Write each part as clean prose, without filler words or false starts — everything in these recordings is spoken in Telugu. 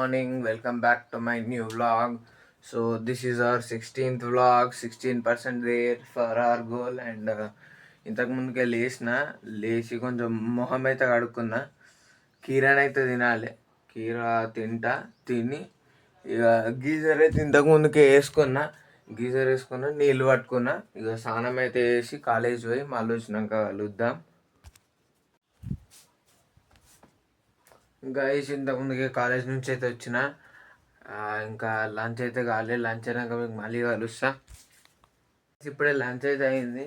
morning. Welcome back to my new vlog. So this is our 16th vlog, 16% there for our goal. And ఇంతకు ముందుకే లేచి కొంచెం మొహం అయితే కడుక్కున్నా. కీరాని అయితే తినాలి. కీరా తిని ఇక గీజర్ అయితే ఇంతకు ముందుకే వేసుకున్నా నీళ్ళు పట్టుకున్నా. ఇక స్నానం అయితే వేసి కాలేజ్ పోయి మళ్ళీ వచ్చినాక కలుద్దాం. ఇంకా వేసి ఇంతకుముందుకే కాలేజ్ నుంచి అయితే వచ్చిన. ఇంకా లంచ్ అయితే కాలేదు. లంచ్ అయినాక మీకు మళ్ళీ కలుస్తా. ఇప్పుడే లంచ్ అయితే అయింది.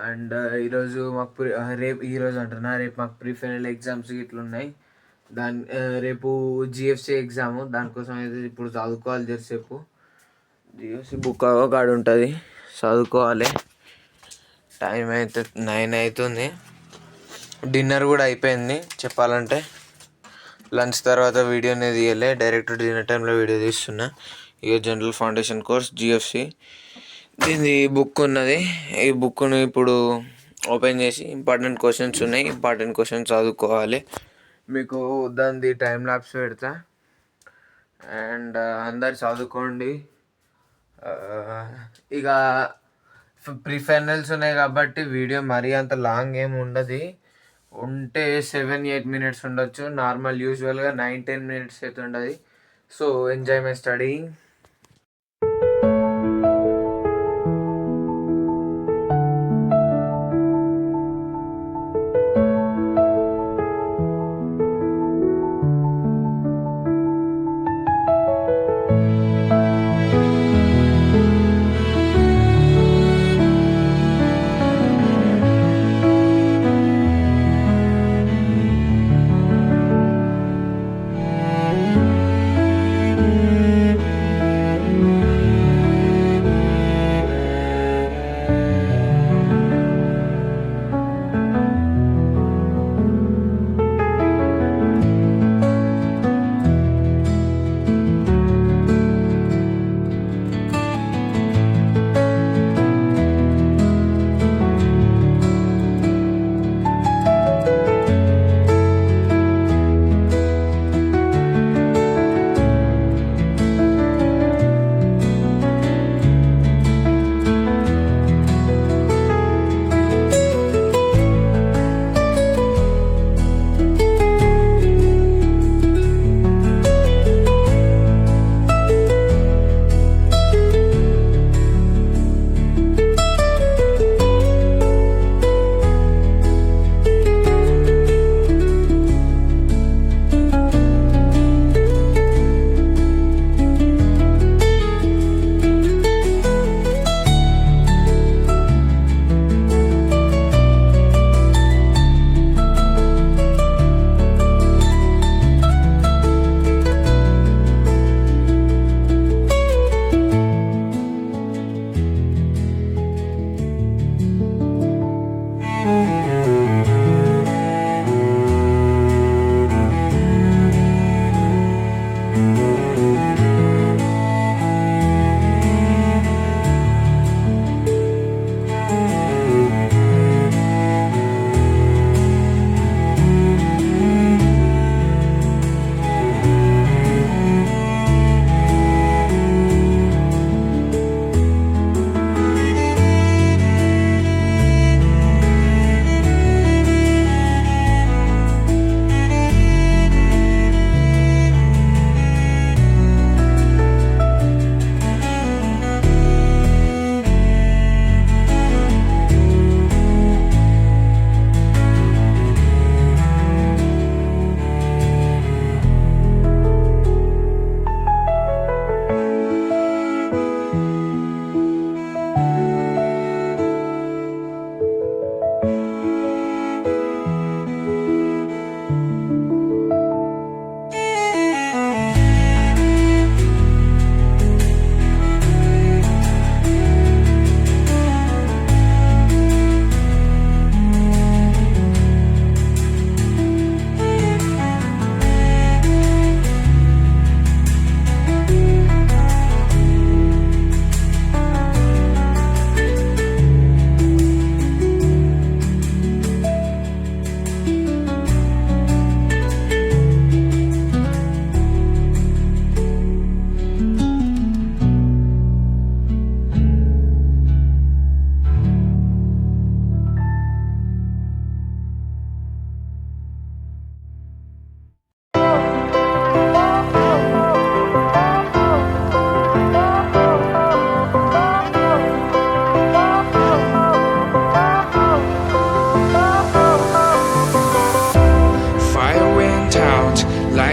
అండ్ ఈరోజు మాకు రేపు మాకు ప్రీ ఫైనల్ ఎగ్జామ్స్ ఇట్లా ఉన్నాయి. రేపు జిఎఫ్సి ఎగ్జాము. దానికోసం అయితే ఇప్పుడు చదువుకోవాలి. జరసేపు జిఎఫ్సి బుక్ కాడ ఉంటుంది, చదువుకోవాలి. టైం అయితే 9 అవుతుంది. డిన్నర్ కూడా అయిపోయింది చెప్పాలంటే. లంచ్ తర్వాత వీడియో అనేది తీయలే, డైరెక్ట్ డిన్నర్ టైంలో వీడియో తీస్తున్నా. ఇక జనరల్ ఫౌండేషన్ కోర్స్ జిఎఫ్సి దీని బుక్ ఉన్నది. ఈ బుక్ను ఇప్పుడు ఓపెన్ చేసి ఇంపార్టెంట్ క్వశ్చన్స్ ఉన్నాయి, ఇంపార్టెంట్ క్వశ్చన్స్ చదువుకోవాలి. మీకు దాని టైం ల్యాబ్స్ పెడతా. అండ్ అందరు చదువుకోండి. ఇక ప్రీ ఫైనల్స్ ఉన్నాయి కాబట్టి వీడియో మరీ అంత లాంగ్ ఏమి ఉండదు. ఉంటే 7-8 minutes ఉండొచ్చు. నార్మల్ యూజువల్గా 9-10 minutes అయితే ఉండదు. So enjoy my studying.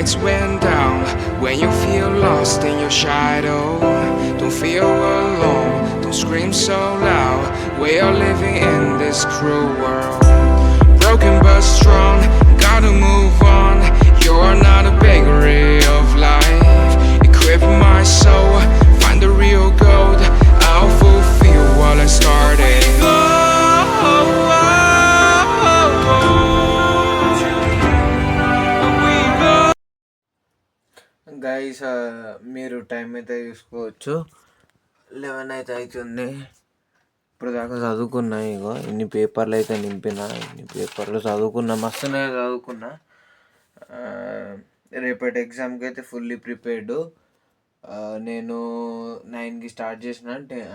lights went down. When you feel lost in your shadow, don't feel alone, don't scream so loud. We are living in this cruel world, broken but strong, gotta move on. You're not a bakery of life, equip my soul, find the real gold. I'll fulfill what I started. Guys మీరు టైం అయితే చూసుకోవచ్చు, 11 అయితే అవుతుంది. ఇప్పుడు దాకా చదువుకున్నా, ఇగో ఇన్ని పేపర్లు అయితే నింపిన, ఇన్ని పేపర్లు చదువుకున్నా, మస్తునే చదువుకున్నా. రేపటి ఎగ్జామ్కి అయితే ఫుల్లీ ప్రిపేర్డు. నేను 9కి స్టార్ట్ చేసిన,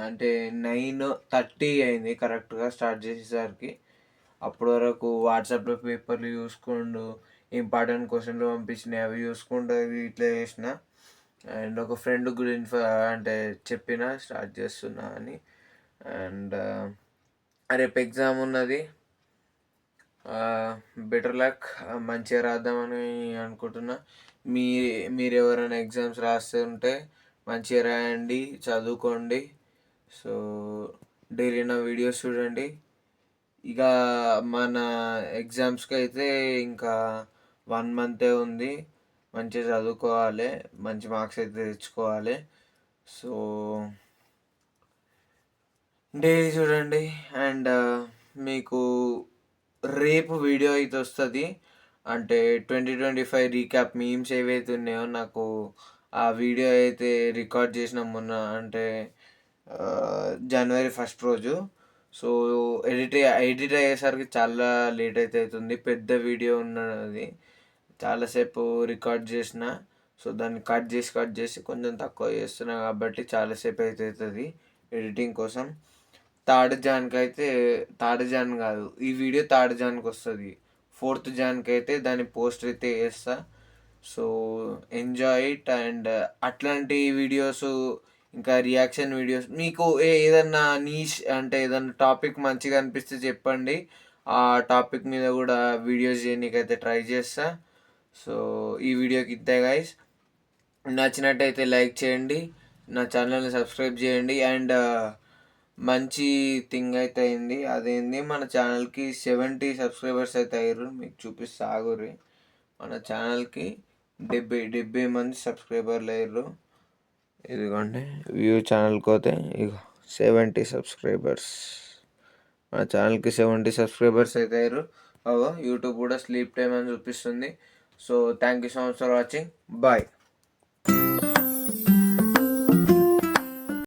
అంటే 9:30 అయింది కరెక్ట్గా స్టార్ట్ చేసేసరికి. అప్పటి వరకు వాట్సాప్లో పేపర్లు చూసుకుంటూ, ఇంపార్టెంట్ క్వశ్చన్లు పంపించినాయి అవి చూసుకుంటూ ఇట్లా చేసిన. అండ్ ఒక ఫ్రెండ్ గురించి అంటే చెప్పిన స్టార్ట్ చేస్తున్నా అని. అండ్ రేపు ఎగ్జామ్ ఉన్నది, బెటర్ లక్, మంచిగా రాద్దామని అనుకుంటున్నా. మీరు ఎవరైనా ఎగ్జామ్స్ రాస్తుంటే మంచిగా రాయండి, చదువుకోండి. సో డైలీ నా వీడియోస్ చూడండి. ఇక మన ఎగ్జామ్స్కి అయితే ఇంకా 1 మంతే ఉంది. మంచిగా చదువుకోవాలి, మంచి మార్క్స్ అయితే తెచ్చుకోవాలి. సో డైలీ చూడండి. అండ్ మీకు రేపు వీడియో అయితే వస్తుంది, అంటే 2025 రీక్యాప్ మీమ్స్ ఏవైతే ఉన్నాయో నాకు ఆ వీడియో అయితే రికార్డ్ చేసిన మొన్న, అంటే జనవరి 1 రోజు. సో ఎడిట్ అయ్యేసరికి చాలా లేట్ అయితే అవుతుంది, పెద్ద వీడియో ఉన్నది, చాలాసేపు రికార్డ్ చేసిన. సో దాన్ని కట్ చేసి కొంచెం తక్కువ చేస్తున్నా కాబట్టి చాలాసేపు అయితే అవుతుంది ఎడిటింగ్ కోసం. 3rd జాన్కి అయితే, 3rd జాన్ కాదు, ఈ వీడియో 3rd జాన్కి వస్తుంది. 4th జాన్కి అయితే దాన్ని పోస్ట్ అయితే చేస్తా. So enjoy it. అండ్ అట్లాంటి వీడియోస్, ఇంకా రియాక్షన్ వీడియోస్, మీకు ఏదన్నా నీష్ అంటే ఏదన్నా టాపిక్ మంచిగా అనిపిస్తే చెప్పండి, ఆ టాపిక్ మీద కూడా వీడియోస్ చేయడానికైతే ట్రై చేస్తా. సో ఈ వీడియోకి ఇంతే గైస్. నచ్చినట్టయితే లైక్ చేయండి, నా ఛానల్ని సబ్స్క్రైబ్ చేయండి. అండ్ మంచి థింగ్ అయితే అయింది, అదేంది, మన ఛానల్కి 70 సబ్స్క్రైబర్స్ అయితే అయ్యారు. మీకు చూపిస్తా ఆగుర్రి. మన ఛానల్కి 70 మంది సబ్స్క్రైబర్లు అయ్యారు. ఇదిగోండి వ్యూ ఛానల్కి పోతే ఇక 70 సబ్స్క్రైబర్స్. మన ఛానల్కి 70 సబ్స్క్రైబర్స్ అయితే అయ్యారు. యూట్యూబ్ కూడా స్లీప్ టైం అని చూపిస్తుంది. So thank you so much for watching. Bye.